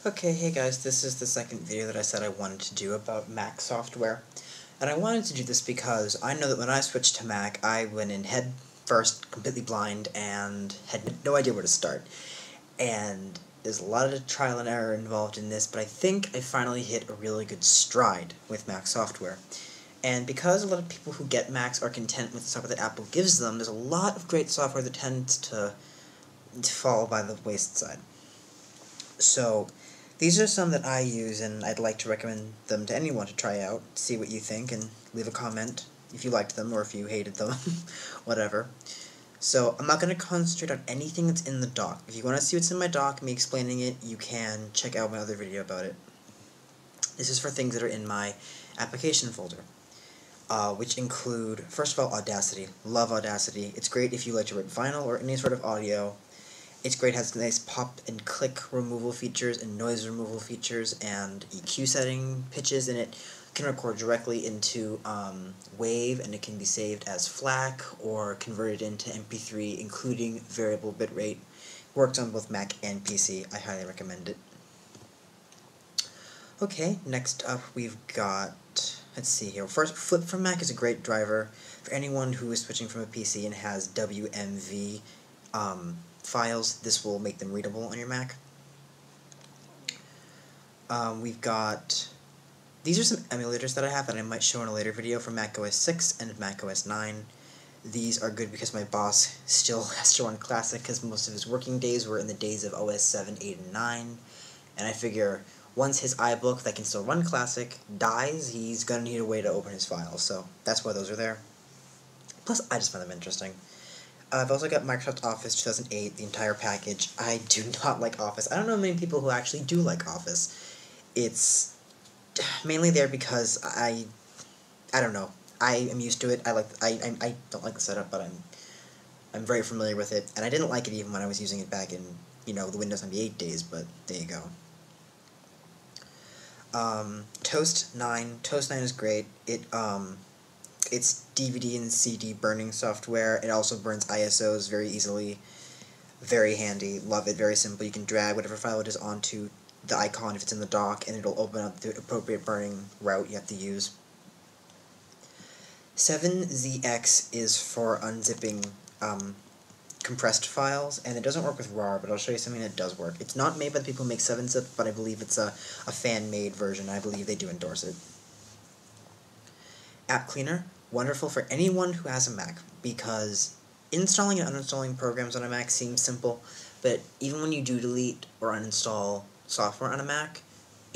Okay, hey guys, this is the second video that I said I wanted to do about Mac software. And I wanted to do this because I know that when I switched to Mac, I went in head first, completely blind, and had no idea where to start. And there's a lot of trial and error involved in this, but I think I finally hit a really good stride with Mac software. And because a lot of people who get Macs are content with the software that Apple gives them, there's a lot of great software that tends to fall by the wayside. So, these are some that I use, and I'd like to recommend them to anyone to try out, see what you think, and leave a comment if you liked them or if you hated them, whatever. So, I'm not going to concentrate on anything that's in the dock. If you want to see what's in my dock, me explaining it, you can check out my other video about it. This is for things that are in my application folder, which include, first of all, Audacity. Love Audacity. It's great if you like to write vinyl or any sort of audio. It's great, it has nice pop and click removal features and noise removal features and EQ setting pitches, and it can record directly into WAV, and it can be saved as FLAC or converted into MP3, including variable bitrate. Works on both Mac and PC. I highly recommend it. Okay, next up we've got, let's see here. First, Flip from Mac is a great driver for anyone who is switching from a PC and has WMV files. This will make them readable on your Mac. We've got, these are some emulators that I have that I might show in a later video for Mac OS 6 and Mac OS 9. These are good because my boss still has to run Classic because most of his working days were in the days of OS 7, 8, and 9. And I figure once his iBook that can still run Classic dies, he's going to need a way to open his files. So that's why those are there. Plus, I just find them interesting. I've also got Microsoft Office 2008, the entire package. I do not like Office. I don't know many people who actually do like Office. It's mainly there because I don't know. I am used to it. I don't like the setup, but I'm very familiar with it, and I didn't like it even when I was using it back in, the Windows 98 days, but there you go. Toast 9. Toast 9 is great. It's DVD and CD burning software. It also burns ISOs very easily. Very handy. Love it. Very simple. You can drag whatever file it is onto the icon if it's in the dock, and it'll open up the appropriate burning route you have to use. 7ZX is for unzipping compressed files, and it doesn't work with RAR, but I'll show you something that does work. It's not made by the people who make 7-zip, but I believe it's a fan-made version. I believe they do endorse it. App Cleaner, wonderful for anyone who has a Mac, because installing and uninstalling programs on a Mac seems simple, but even when you do delete or uninstall software on a Mac,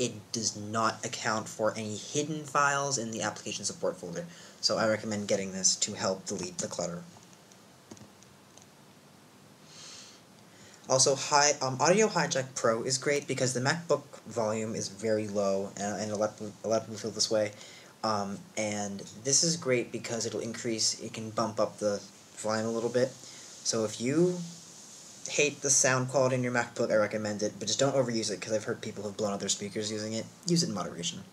it does not account for any hidden files in the application support folder. So I recommend getting this to help delete the clutter. Also, Audio Hijack Pro is great because the MacBook volume is very low, and a lot of people feel this way. And this is great because it can bump up the volume a little bit. So if you hate the sound quality in your MacBook, I recommend it, but just don't overuse it because I've heard people have blown out their speakers using it. Use it in moderation.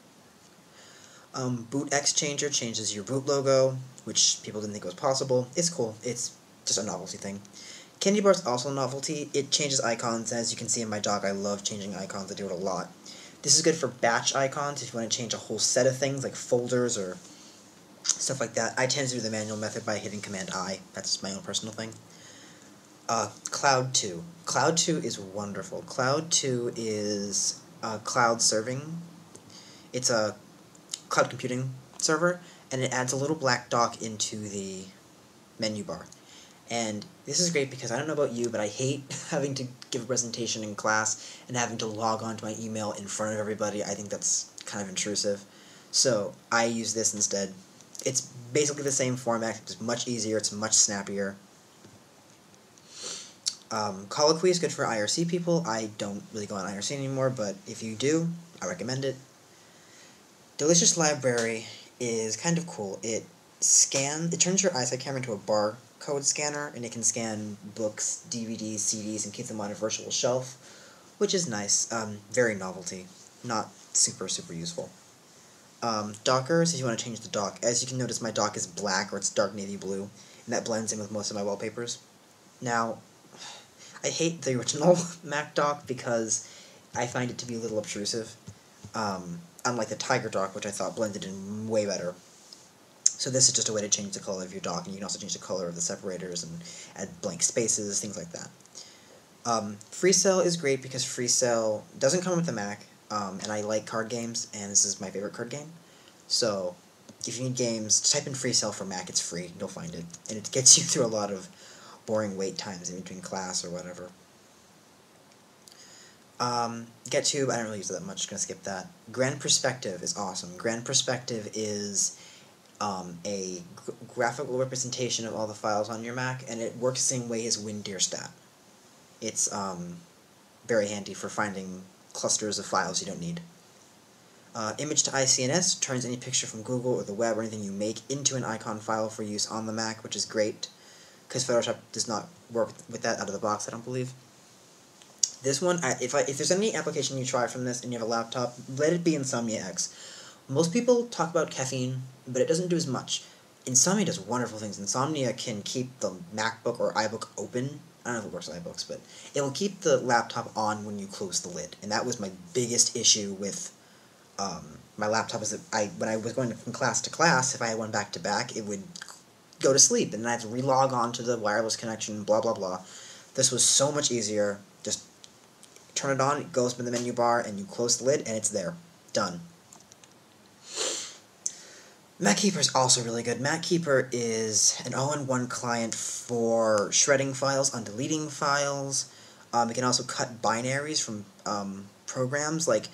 Boot X Changer changes your boot logo, which people didn't think was possible. It's cool. It's just a novelty thing. Candy Bar is also a novelty. It changes icons, and as you can see in my dock, I love changing icons. I do it a lot. This is good for batch icons if you want to change a whole set of things, like folders or stuff like that. I tend to do the manual method by hitting Command-I. That's my own personal thing. Cloud 2. Cloud 2 is wonderful. Cloud 2 is cloud serving. It's a cloud computing server, and it adds a little black dock into the menu bar. And this is great because I don't know about you, but I hate having to give a presentation in class and having to log on to my email in front of everybody. I think that's kind of intrusive. So I use this instead. It's basically the same format, it's much easier, it's much snappier. Colloquy is good for IRC people. I don't really go on IRC anymore, but if you do, I recommend it. Delicious Library is kind of cool. It turns your iSight camera into a barcode scanner, and it can scan books, DVDs, CDs, and keep them on a virtual shelf, which is nice. Very novelty. Not super useful. Dockers, if you want to change the dock. As you can notice, my dock is black, or it's dark navy blue, and that blends in with most of my wallpapers. Now, I hate the original Mac dock because I find it to be a little obtrusive, unlike the Tiger dock, which I thought blended in way better. So this is just a way to change the color of your dock, and you can also change the color of the separators and add blank spaces, things like that. FreeCell is great because FreeCell doesn't come with the Mac, and I like card games, and this is my favorite card game. So if you need games, type in FreeCell for Mac, it's free, you'll find it. And it gets you through a lot of boring wait times in between class or whatever. GetTube, I don't really use it that much, just gonna skip that. Grand Perspective is awesome. Grand Perspective is a graphical representation of all the files on your Mac, and it works the same way as WinDearStat. It's very handy for finding clusters of files you don't need. Image to ICNS turns any picture from Google or the web or anything you make into an icon file for use on the Mac, which is great, because Photoshop does not work with that out of the box, I don't believe. This one, if there's any application you try from this and you have a laptop, let it be Insomnia X. Most people talk about caffeine, but it doesn't do as much. Insomnia does wonderful things. Insomnia can keep the MacBook or iBook open. I don't know if it works with iBooks, but it will keep the laptop on when you close the lid. And that was my biggest issue with my laptop, is that when I was going from class to class, if I had one back to back, it would go to sleep, and then I have to relog on to the wireless connection, blah, blah, blah. This was so much easier. Just turn it on, it goes in the menu bar, and you close the lid, and it's there. Done. MacKeeper is also really good. MacKeeper is an all-in-one client for shredding files, undeleting files. It can also cut binaries from programs. Like,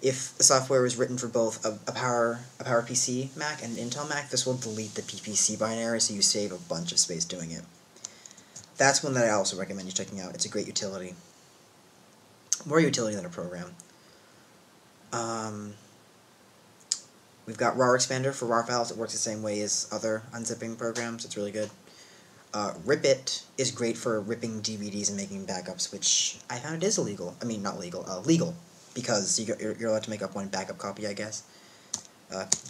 if the software is written for both a PowerPC Mac and an Intel Mac, this will delete the PPC binary, so you save a bunch of space doing it. That's one that I also recommend you checking out. It's a great utility. More utility than a program. We've got RAR Expander for RAR files. It works the same way as other unzipping programs. It's really good. RipIt is great for ripping DVDs and making backups, which I found is illegal. I mean, not legal, legal, because you're allowed to make up one backup copy, I guess.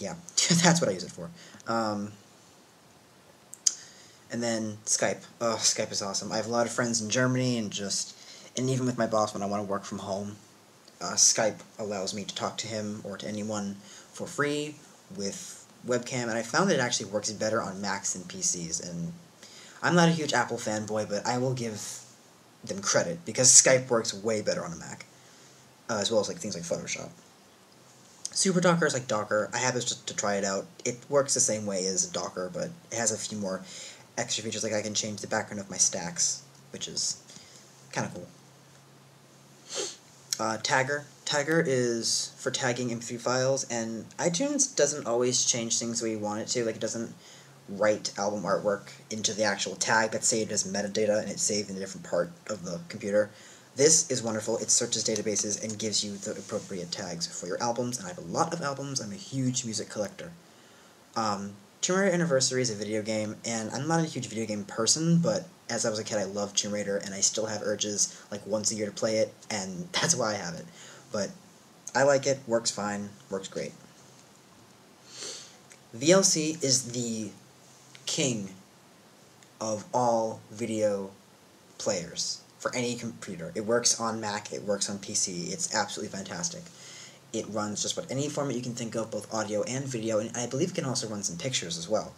Yeah, that's what I use it for. And then Skype. Oh, Skype is awesome. I have a lot of friends in Germany, and even with my boss when I want to work from home, Skype allows me to talk to him or to anyone for free with webcam, and I found that it actually works better on Macs than PCs, and I'm not a huge Apple fanboy, but I will give them credit, because Skype works way better on a Mac, as well as things like Photoshop. SuperDocker is like Docker. I have this just to try it out. It works the same way as Docker, but it has a few more extra features, like I can change the background of my stacks, which is kind of cool. Tagger. Tagger is for tagging MP3 files, and iTunes doesn't always change things the way you want it to. Like, it doesn't write album artwork into the actual tag that's saved as metadata, and it's saved in a different part of the computer. This is wonderful. It searches databases and gives you the appropriate tags for your albums, and I have a lot of albums. I'm a huge music collector. Tomb Raider Anniversary is a video game, and I'm not a huge video game person, but as I was a kid, I loved Tomb Raider, and I still have urges, like, once a year to play it, and that's why I have it. But I like it, works fine, works great. VLC is the king of all video players for any computer. It works on Mac, it works on PC, it's absolutely fantastic. It runs just about any format you can think of, both audio and video, and I believe it can also run some pictures as well.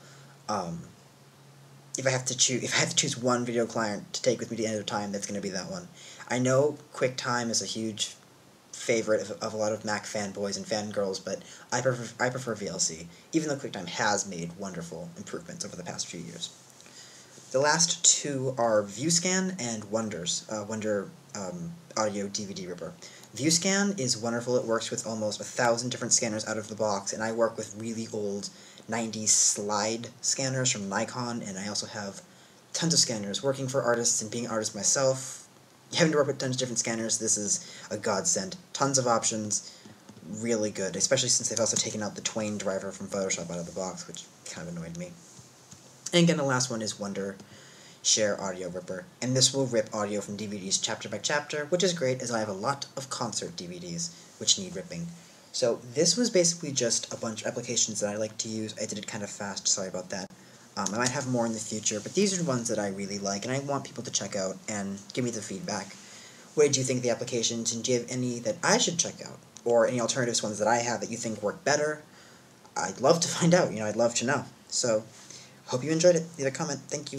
If I have to choose one video client to take with me to the end of time, that's going to be that one. I know QuickTime is a huge favorite of a lot of Mac fanboys and fangirls, but I prefer VLC, even though QuickTime has made wonderful improvements over the past few years. The last two are ViewScan and Wonder Audio DVD Ripper. ViewScan is wonderful. It works with almost 1,000 different scanners out of the box, and I work with really old 90s slide scanners from Nikon, and I also have tons of scanners. Working for artists and being an artist myself, having to work with tons of different scanners, this is a godsend. Tons of options, really good, especially since they've also taken out the Twain driver from Photoshop out of the box, which kind of annoyed me. And again, the last one is Wonder Share Audio Ripper, and this will rip audio from DVDs chapter by chapter, which is great, as I have a lot of concert DVDs which need ripping. So this was basically just a bunch of applications that I like to use. I did it kind of fast, sorry about that. I might have more in the future, but these are the ones that I really like, and I want people to check out and give me the feedback. What did you think of the applications, and do you have any that I should check out? Or any alternatives ones that I have that you think work better? I'd love to find out, I'd love to know. So, hope you enjoyed it. Leave a comment. Thank you.